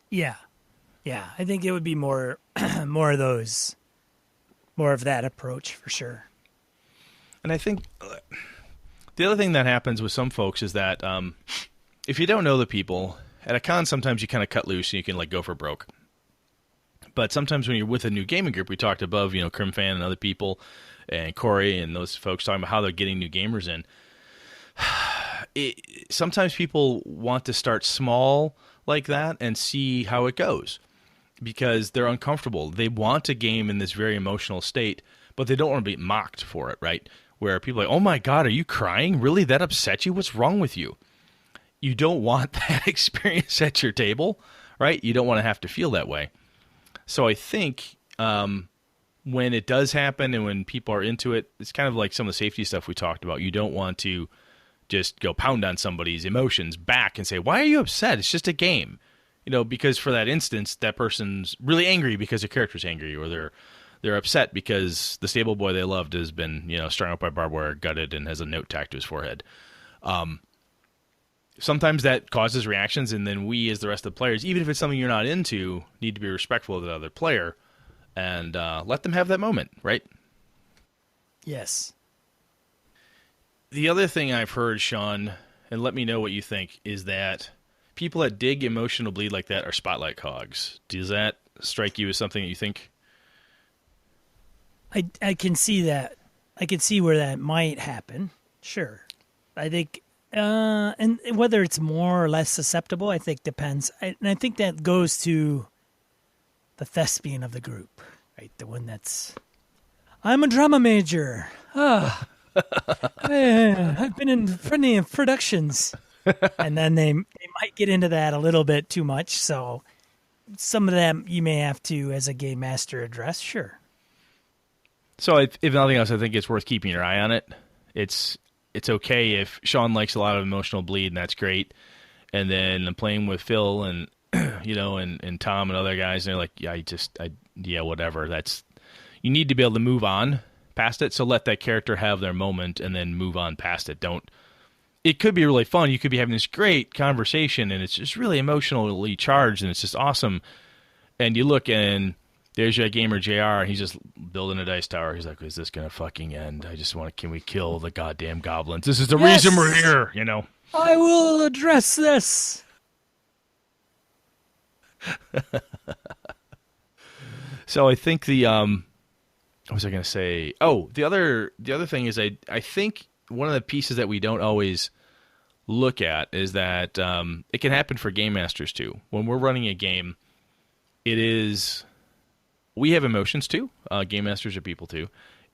Yeah. I think it would be more of those, more of that approach for sure.
And I think the other thing that happens with some folks is that if you don't know the people at a con, sometimes you kind of cut loose and you can like go for broke. But sometimes when you're with a new gaming group, we talked above, Crimfan and other people, and Corey and those folks talking about how they're getting new gamers in. Sometimes people want to start small like that and see how it goes because they're uncomfortable. They want to game in this very emotional state, but they don't want to be mocked for it, right? Where people are like, "Oh my God, are you crying? Really? That upset you? What's wrong with you?" You don't want that experience at your table, right? You don't want to have to feel that way. So I think when it does happen and when people are into it, it's kind of like some of the safety stuff we talked about. You don't want to just go pound on somebody's emotions back and say, "Why are you upset? It's just a game." Because for that instance, that person's really angry because their character's angry, or they're upset because the stable boy they loved has been, strung up by barbed wire, gutted, and has a note tacked to his forehead. Sometimes that causes reactions, and then we, as the rest of the players, even if it's something you're not into, need to be respectful of the other player and let them have that moment, right?
Yes.
The other thing I've heard, Sean, and let me know what you think, is that people that dig emotional bleed like that are spotlight hogs. Does that strike you as something that you think?
I can see that. I can see where that might happen. Sure. I think, and whether it's more or less susceptible, I think depends. And I think that goes to the thespian of the group, right? The one that's, "I'm a drama major. I've been in plenty of productions." And then they might get into that a little bit too much. So some of them you may have to, as a game master, address. Sure.
So if nothing else, I think it's worth keeping your eye on it. It's okay if Sean likes a lot of emotional bleed, and that's great. And then I'm playing with Phil and and Tom and other guys, and they're like, "Yeah, whatever." You need to be able to move on past it. So let that character have their moment, and then move on past it. It could be really fun. You could be having this great conversation, and it's just really emotionally charged, and it's just awesome. And you look, and there's your gamer JR, and he's just building a dice tower. He's like, "Is this gonna fucking end? Can we kill the goddamn goblins? This is the reason we're here,
I will address this.
So I think what was I gonna say? Oh, the other thing is I think one of the pieces that we don't always look at is that it can happen for game masters too. When we're running a game, we have emotions too. Game masters are people too.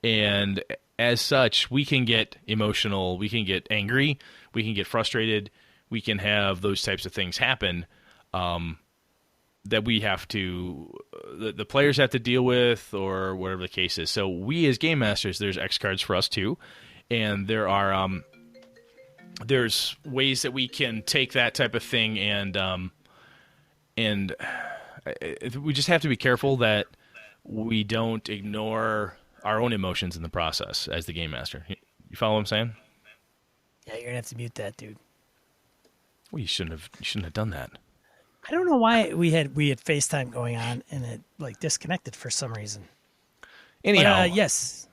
And as such, we can get emotional, we can get angry, we can get frustrated, we can have those types of things happen that we have to, the players have to deal with, or whatever the case is. So we as game masters, there's X cards for us too. And there are there's ways that we can take that type of thing and we just have to be careful that we don't ignore our own emotions in the process as the game master. You follow what I'm saying?
Yeah, you're gonna have to mute that, dude.
Well, you shouldn't have done that.
I don't know why we had FaceTime going on and it like disconnected for some reason.
Anyhow,
But, yes.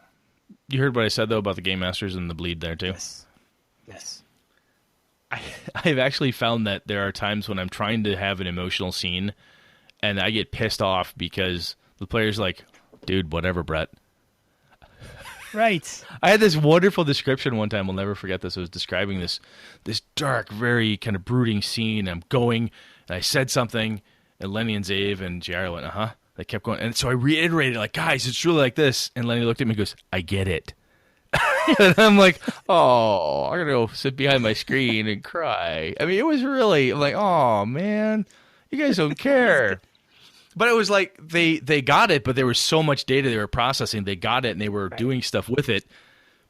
You heard what I said though about the Game Masters and the bleed there too.
Yes.
I've actually found that there are times when I'm trying to have an emotional scene, and I get pissed off because the player's like, "Dude, whatever, Brett."
Right.
I had this wonderful description one time. I'll never forget this. I was describing this dark, very kind of brooding scene. I'm going, and I said something, and Lenny and Zave and JR went, "Uh-huh." They kept going. And so I reiterated, like, "Guys, it's really like this." And Lenny looked at me and goes, "I get it." And I'm like, "Oh, I'm going to go sit behind my screen and cry." I mean, it was really, I'm like, "Oh, man, you guys don't care." But it was like they got it, but there was so much data they were processing. They got it, and they were doing stuff with it.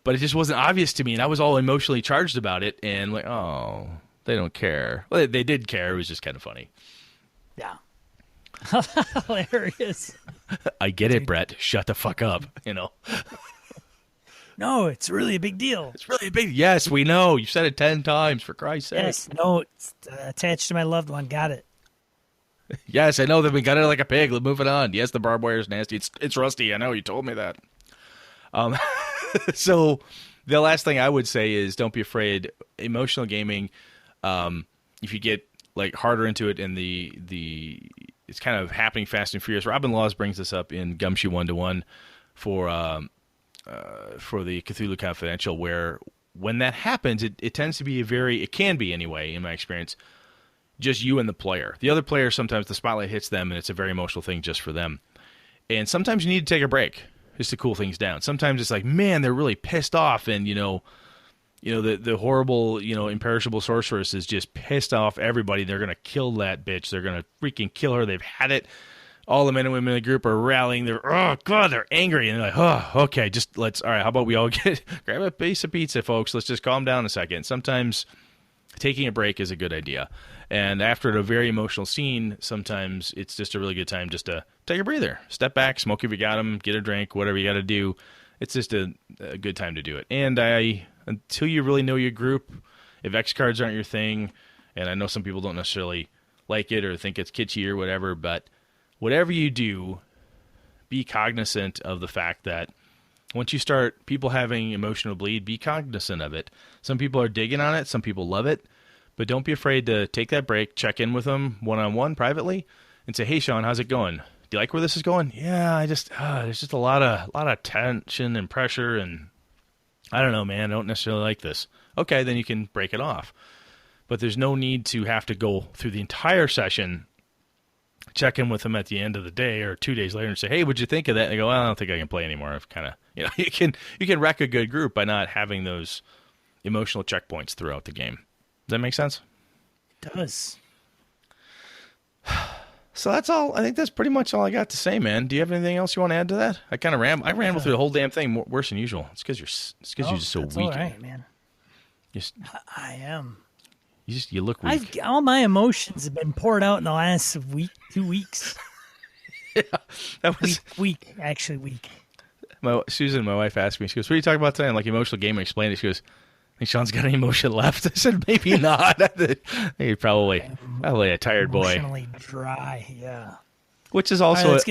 But it just wasn't obvious to me, and I was all emotionally charged about it. And like, oh, they don't care. Well, they did care. It was just kind of funny.
Yeah. Hilarious.
I get it, Brett. Shut the fuck up, you know.
No, it's really a big deal.
It's really a big... Yes, we know. You've said it 10 times, for Christ's sake.
Yes, no, it's attached to my loved one. Got it.
Yes, I know that we got it like a pig. Let's move it on. Yes, the barbed wire is nasty. It's rusty. I know. You told me that. So the last thing I would say is don't be afraid. Emotional gaming, if you get like harder into it and it's kind of happening fast and furious. Robin Laws brings this up in Gumshoe 1-to-1 for the Cthulhu Confidential, where when that happens, it tends to be it can be anyway, in my experience, just you and the player. The other player, sometimes the spotlight hits them and it's a very emotional thing just for them. And sometimes you need to take a break just to cool things down. Sometimes it's like, man, they're really pissed off, and the horrible, imperishable sorceress is just pissed off everybody. They're gonna kill that bitch. They're gonna freaking kill her. They've had it. All the men and women in the group are rallying. They're angry, and they're like, oh, okay, all right, how about we all grab a piece of pizza, folks? Let's just calm down a second. Sometimes taking a break is a good idea. And after a very emotional scene, sometimes it's just a really good time just to take a breather, step back, smoke if you got them, get a drink, whatever you got to do. It's just a good time to do it. And until you really know your group, if X cards aren't your thing, and I know some people don't necessarily like it or think it's kitschy or whatever, but whatever you do, be cognizant of the fact that once you start people having emotional bleed, be cognizant of it. Some people are digging on it. Some people love it. But don't be afraid to take that break, check in with them one-on-one privately, and say, "Hey, Sean, how's it going? Do you like where this is going?" "Yeah, there's just a lot of tension and pressure, and I don't know, man. I don't necessarily like this." Okay, then you can break it off. But there's no need to have to go through the entire session, check in with them at the end of the day or 2 days later and say, "Hey, what'd you think of that?" And they go, "Well, I don't think I can play anymore." I've kind of, you can wreck a good group by not having those emotional checkpoints throughout the game. Does that make sense?
It does.
So that's all. I think that's pretty much all I got to say, man. Do you have anything else you want to add to that? I kind of rambled through the whole damn thing worse than usual. It's because you're just so weak.
All right, man. I am.
You look weak.
All my emotions have been poured out in the last 2 weeks.
Yeah, that was
week.
Susan, my wife, asked me. She goes, "What are you talking about today?" I'm like, emotional game. I explained it. She goes, "I think Sean's got any emotion left." I said, "Maybe not." He's probably a tired boy.
Emotionally dry, yeah.
Which is also,
right,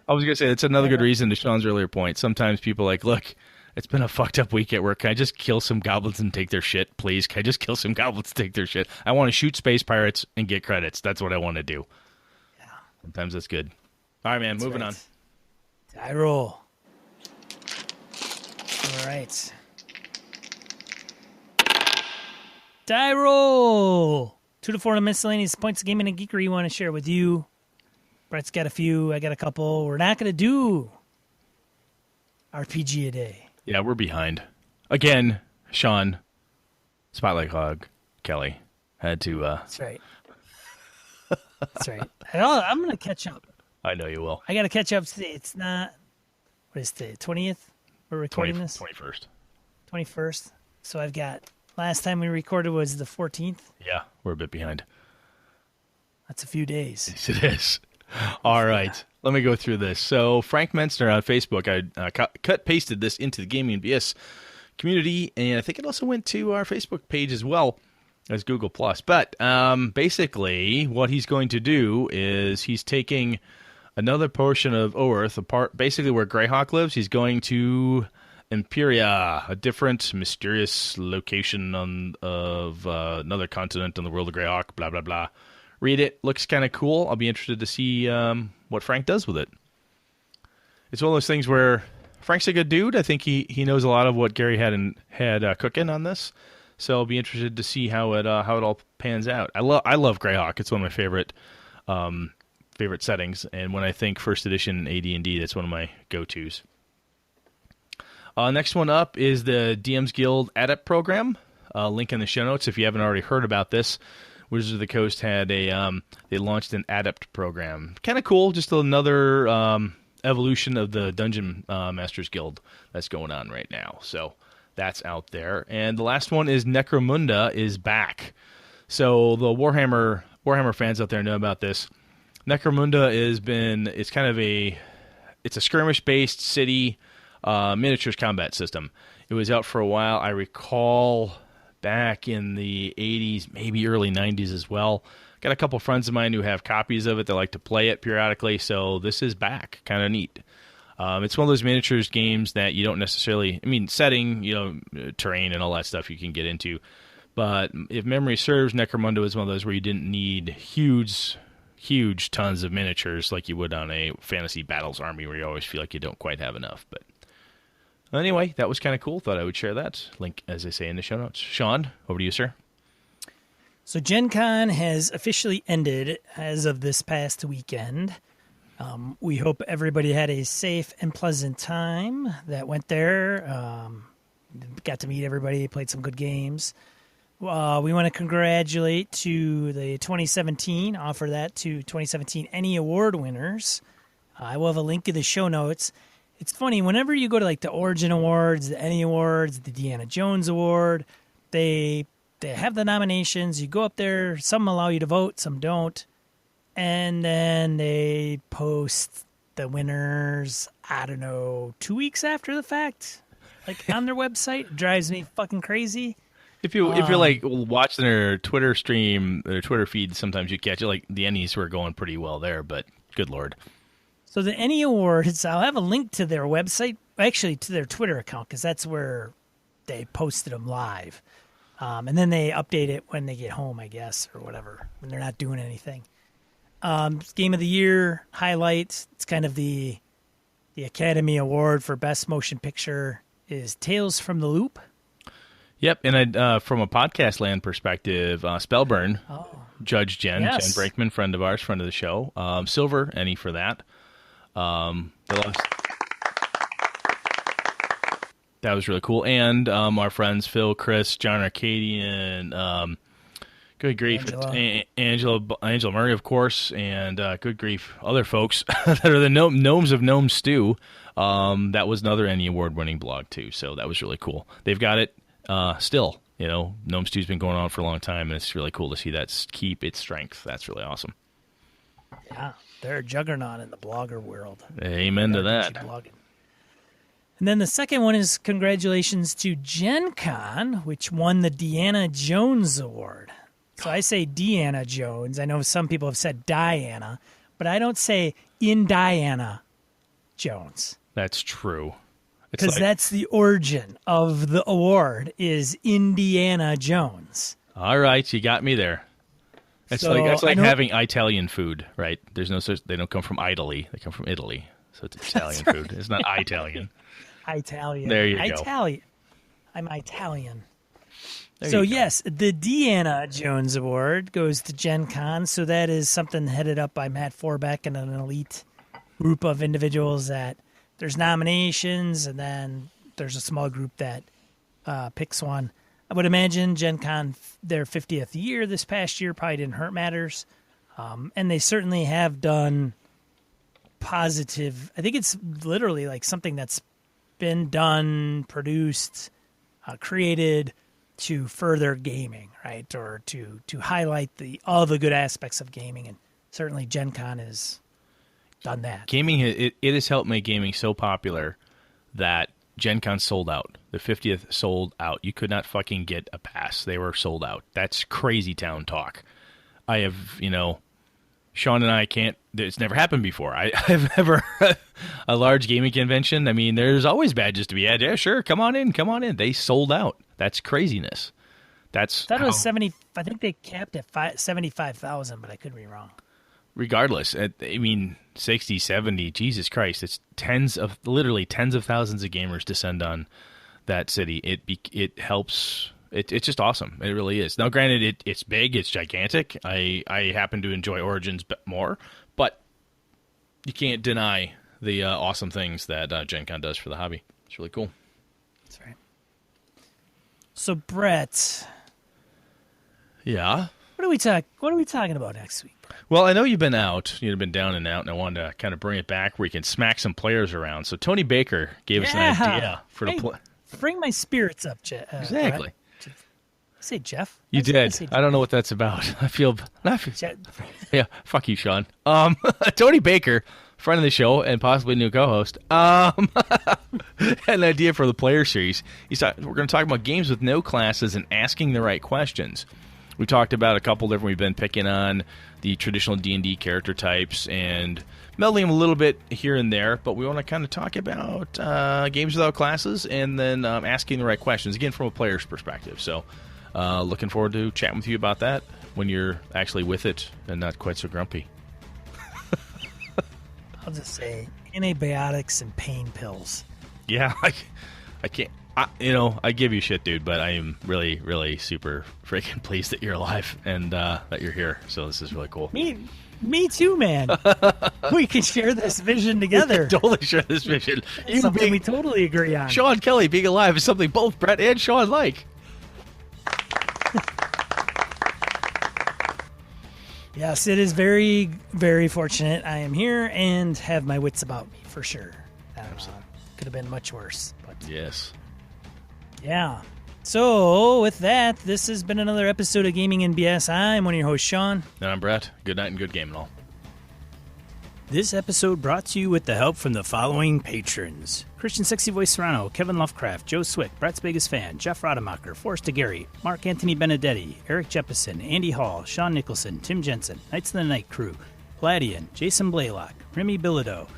I was going to say, it's another good reason to Sean's earlier point. Sometimes people are like, "Look, it's been a fucked up week at work. Can I just kill some goblins and take their shit, please? Can I just kill some goblins and take their shit? I want to shoot space pirates and get credits. That's what I want to do."
Yeah.
Sometimes that's good. All right, man, moving on.
Die roll. All right. Die roll. 2 to 4 to miscellaneous points of gaming and geekery you want to share with you. Brett's got a few. I got a couple. We're not going to do RPG a day.
Yeah, we're behind. Again, Sean, Spotlight Hog, Kelly had to...
That's right. That's right. I'm going to catch up.
I know you will.
I got to catch up today. It's not... What is today? 20th? We're recording this?
21st.
21st. So I've got... Last time we recorded was the 14th.
Yeah, we're a bit behind.
That's a few days.
Yes, it is. All right. Let me go through this. So Frank Menstner on Facebook, I pasted this into the Gaming BS community, and I think it also went to our Facebook page as well. as Google Plus. But basically, what he's going to do is he's taking another portion of Earth, basically where Greyhawk lives. He's going to Imperia, a different mysterious location of another continent on the world of Greyhawk. Blah blah blah. Read it. Looks kind of cool. I'll be interested to see what Frank does with it. It's one of those things where Frank's a good dude. I think he knows a lot of what Gary had cooking on this. So I'll be interested to see how it all pans out. I love Greyhawk. It's one of my favorite settings. And when I think first edition AD&D, that's one of my go-tos. Next one up is the DM's Guild Adept program. Link in the show notes if you haven't already heard about this. Wizards of the Coast had they launched an Adept program. Kind of cool. Just another evolution of the Dungeon Masters Guild that's going on right now. So that's out there. And the last one is Necromunda is back. So the Warhammer fans out there know about this. Necromunda it's a skirmish-based city miniatures combat system. It was out for a while. I recall back in the 80s, maybe early 90s as well. Got a couple friends of mine who have copies of it that like to play it periodically, so this is back. Kind of neat. It's one of those miniatures games that you don't necessarily, setting, terrain and all that stuff you can get into. But if memory serves, Necromunda was one of those where you didn't need huge tons of miniatures like you would on a Fantasy Battles Army where you always feel like you don't quite have enough. But anyway, that was kind of cool. Thought I would share that. Link, as I say, in the show notes. Sean, over to you, sir.
So Gen Con has officially ended as of this past weekend. We hope everybody had a safe and pleasant time that went there. Got to meet everybody, played some good games. We want to congratulate to the 2017, offer that to 2017 any award winners. I will have a link in the show notes. It's funny, whenever you go to like the Origin Awards, the Emmy Awards, the Deanna Jones Award, they have the nominations. You go up there, some allow you to vote, some don't. And then they post the winners, 2 weeks after the fact, like on their website. It drives me fucking crazy.
If you're like watching their Twitter stream, their Twitter feed, sometimes you catch it. Like the Ennies were going pretty well there, but good Lord.
So the Ennie Awards, I'll have a link to their website, actually to their Twitter account, because that's where they posted them live. And then they update it when they get home, I guess, or whatever, when they're not doing anything. Game of the Year highlights, it's kind of the Academy Award for Best Motion Picture is Tales from the Loop.
Yep, and from a podcast land perspective, Spellburn, Judge Jen Brakeman, friend of ours, friend of the show, Silver, Ennie for that. That was really cool. And our friends Phil, Chris, John Arcadian, good grief, Angela Murray, of course, and good grief, other folks that are the Gnomes of Gnome Stew. That was another Ennie Award-winning blog, too, so that was really cool. They've got it still. Gnome Stew's been going on for a long time, and it's really cool to see that keep its strength. That's really awesome.
Yeah, they're a juggernaut in the blogger world.
Amen to that.
And then the second one is congratulations to Gen Con, which won the Deanna Jones Award. So I say Deanna Jones. I know some people have said Diana, but I don't say Indiana Jones.
That's true.
Because that's the origin of the award is Indiana Jones.
All right, you got me there. It's like having Italian food, right? There's no such. They don't come from Italy. They come from Italy, so it's Italian food. It's not Italian.
Italian.
There you go.
Italian. I'm Italian. So yes, the Deanna Jones Award goes to Gen Con. So that is something headed up by Matt Forbeck and an elite group of individuals that there's nominations, and then there's a small group that picks one. I would imagine Gen Con, their 50th year this past year, probably didn't hurt matters. And they certainly have done positive. I think it's literally like something that's been done, produced, created to further gaming, right? Or to highlight all the good aspects of gaming. And certainly Gen Con has done that.
Gaming, it has helped make gaming so popular that Gen Con sold out. The 50th sold out. You could not fucking get a pass. They were sold out. That's crazy town talk. I have, Sean and I can't, it's never happened before. I've ever, a large gaming convention, I mean, there's always badges to be had. Yeah, sure, come on in. They sold out. That's craziness. That's
I thought it was 70, I think they capped at 75,000, but I could be wrong.
Regardless, 60, 70, Jesus Christ, it's literally tens of thousands of gamers descend on that city. It helps. It's just awesome. It really is. Now, granted, it's big, it's gigantic. I happen to enjoy Origins more, but you can't deny the awesome things that Gen Con does for the hobby. It's really cool.
That's right. So, Brett.
Yeah?
What are we talking about next week?
Well, I know you've been out. You've been down and out, and I wanted to kind of bring it back where you can smack some players around. So Tony Baker gave us an idea for the play.
Bring my spirits up, Jeff.
Exactly.
Say Jeff.
You did. I don't know what that's about. Yeah, fuck you, Sean. Tony Baker, friend of the show and possibly new co-host, had an idea for the player series. We're going to talk about games with no classes and asking the right questions. We talked about a couple different. We've been picking on the traditional D&D character types and melding them a little bit here and there, but we want to kind of talk about games without classes and then asking the right questions, again, from a player's perspective. So looking forward to chatting with you about that when you're actually with it and not quite so grumpy.
I'll just say antibiotics and pain pills.
Yeah, I can't. I give you shit, dude, but I am really, really super freaking pleased that you're alive and that you're here. So this is really cool.
Me too, man. We can share this vision together.
We can totally share this vision.
Something we totally agree on.
Sean Kelly being alive is something both Brett and Sean like.
Yes, it is very, very fortunate I am here and have my wits about me, for sure. Could have been much worse. But
yes.
Yeah. So, with that, this has been another episode of Gaming and BS. I'm one of your hosts, Sean.
And I'm Brett. Good night and good game and all.
This episode brought to you with the help from the following patrons. Christian Sexy Voice Serrano, Kevin Lovecraft, Joe Swick, Brett's Biggest Fan, Jeff Rademacher, Forrest DeGarry, Mark Anthony Benedetti, Eric Jeppesen, Andy Hall, Sean Nicholson, Tim Jensen, Knights of the Night Crew, Palladian, Jason Blaylock, Remy Bilodeau,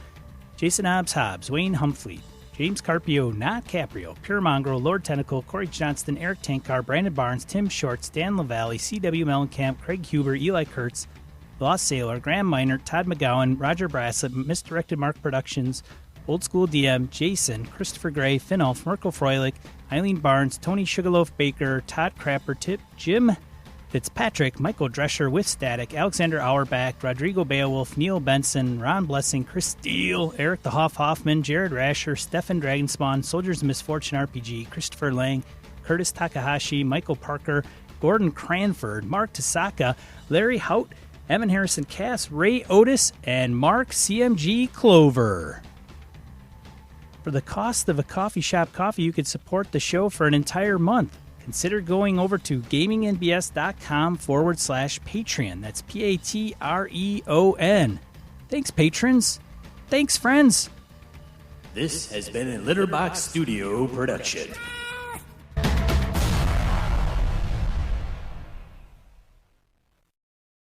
Jason Hobbs, Wayne Humfleet, James Carpio, Not Caprio, Pure Mongrel, Lord Tentacle, Corey Johnston, Eric Tankar, Brandon Barnes, Tim Shorts, Dan LaValle, C.W. Mellencamp, Craig Huber, Eli Kurtz, Lost Sailor, Graham Miner, Todd McGowan, Roger Brassett, Misdirected Mark Productions, Old School DM, Jason, Christopher Gray, Finnulf, Mirko Froelich, Eileen Barnes, Tony Sugarloaf Baker, Todd Crapper, Jim Fitzpatrick, Michael Drescher with Static, Alexander Auerbach, Rodrigo Beowulf, Neil Benson, Ron Blessing, Chris Steele, Eric the Hoffman, Jared Rasher, Stefan Dragonspawn, Soldiers of Misfortune RPG, Christopher Lang, Curtis Takahashi, Michael Parker, Gordon Cranford, Mark Tasaka, Larry Hout, Evan Harrison Cass, Ray Otis, and Mark CMG Clover. For the cost of a coffee shop coffee, you could support the show for an entire month. Consider going over to gamingnbs.com/Patreon. That's Patreon. Thanks, patrons. Thanks, friends.
This has been a Litterbox Studio production.